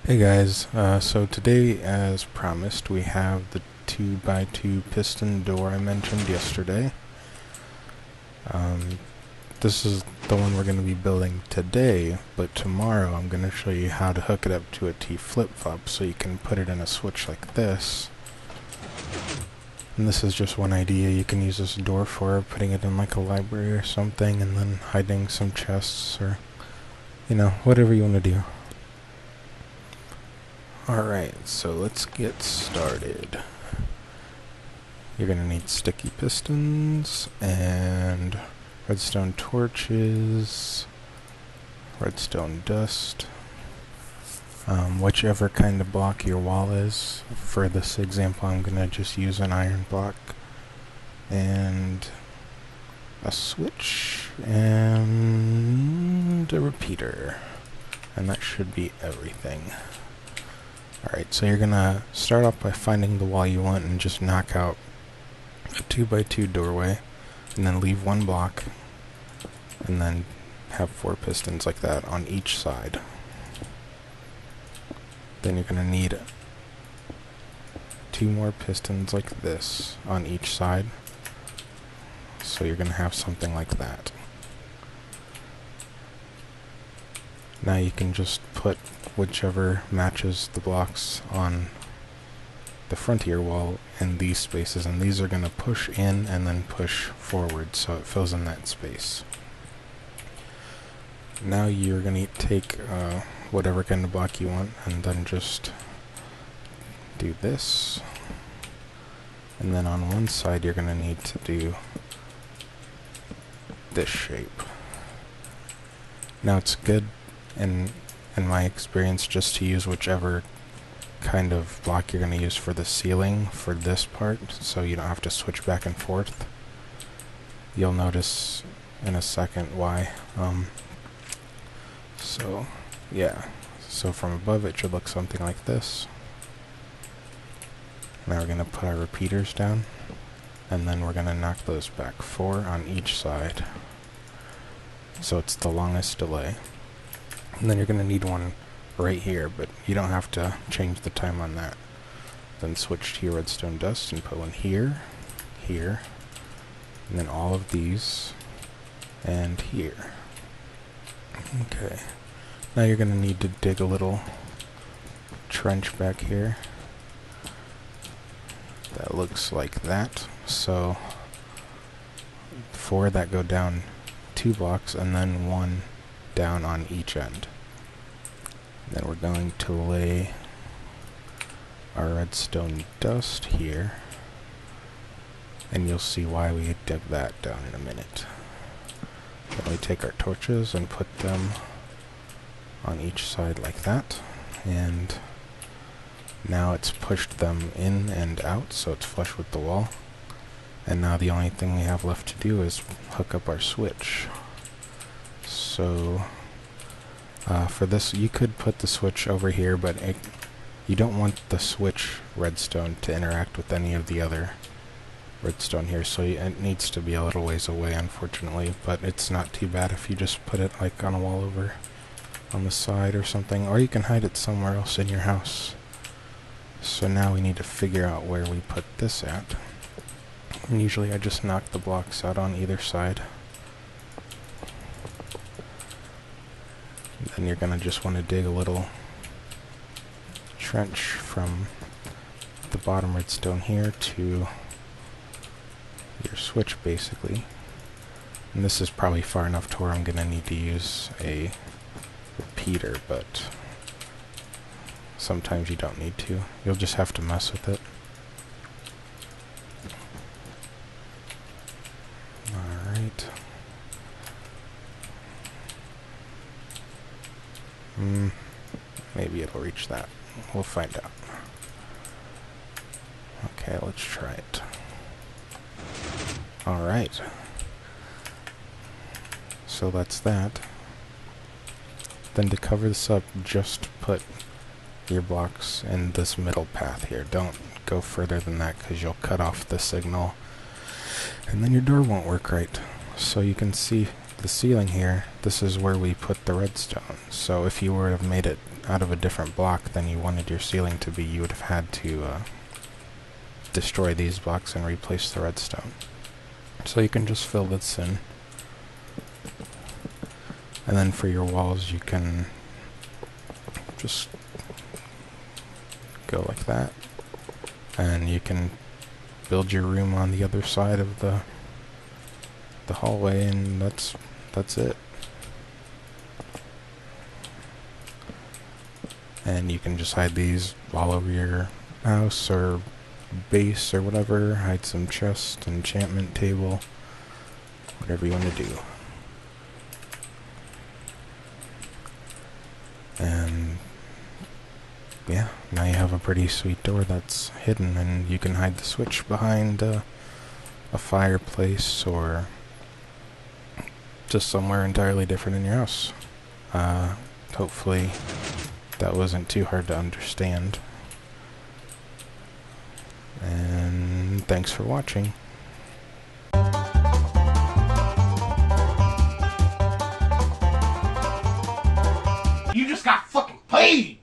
Hey guys, so today as promised we have the 2x2 piston door I mentioned yesterday. This is the one we're going to be building today, but tomorrow I'm going to show you how to hook it up to a T flip-flop so you can put it in a switch like this. And this is just one idea you can use this door for, putting it in like a library or something and then hiding some chests or, whatever you want to do. Alright, so let's get started. You're going to need sticky pistons and redstone torches, redstone dust, whichever kind of block your wall is. For this example, I'm going to just use an iron block, and a switch, and a repeater. And that should be everything. Alright, so you're gonna start off by finding the wall you want and just knock out a 2x2 doorway, and then leave one block, and then have 4 pistons like that on each side. Then you're gonna need 2 more pistons like this on each side, so you're gonna have something like that. Now you can just put whichever matches the blocks on the front of your wall in these spaces, and these are going to push in and then push forward so it fills in that space. Now you're going to take whatever kind of block you want and then just do this, and then on one side you're going to need to do this shape. Now it's good in my experience just to use whichever kind of block you're going to use for the ceiling for this part, so you don't have to switch back and forth. You'll notice in a second why. So from above it should look something like this. Now we're going to put our repeaters down, and then we're going to knock those back 4 on each side, so it's the longest delay. And then you're going to need one right here, but you don't have to change the time on that. Then switch to your redstone dust and put one here, here, and then all of these, and here. Okay. Now you're going to need to dig a little trench back here. That looks like that. So 4 that go down 2 blocks, and then 1 down on each end. Then we're going to lay our redstone dust here, and you'll see why we dug that down in a minute. Then we take our torches and put them on each side like that, and now it's pushed them in and out so it's flush with the wall. And now the only thing we have left to do is hook up our switch. So for this, you could put the switch over here, but you don't want the switch redstone to interact with any of the other redstone here, so it needs to be a little ways away, unfortunately, but it's not too bad if you just put it like on a wall over on the side or something, or you can hide it somewhere else in your house. So now we need to figure out where we put this at. And usually I just knock the blocks out on either side. Then you're going to just want to dig a little trench from the bottom redstone here to your switch, basically. And this is probably far enough to where I'm going to need to use a repeater, but sometimes you don't need to. You'll just have to mess with it. Alright. Maybe it'll reach that. We'll find out. Okay, let's try it. Alright. So that's that. Then to cover this up, just put your blocks in this middle path here. Don't go further than that because you'll cut off the signal and then your door won't work right. So you can see the ceiling here, this is where we put the redstone. So if you were to have made it out of a different block than you wanted your ceiling to be, you would have had to destroy these blocks and replace the redstone. So you can just fill this in. And then for your walls, you can just go like that. And you can build your room on the other side of the hallway, and that's it. And you can just hide these all over your house or base or whatever. Hide some chest, enchantment table, whatever you want to do. And yeah, now you have a pretty sweet door that's hidden, and you can hide the switch behind a fireplace or just somewhere entirely different in your house. Hopefully that wasn't too hard to understand. And thanks for watching. You just got fucking paid!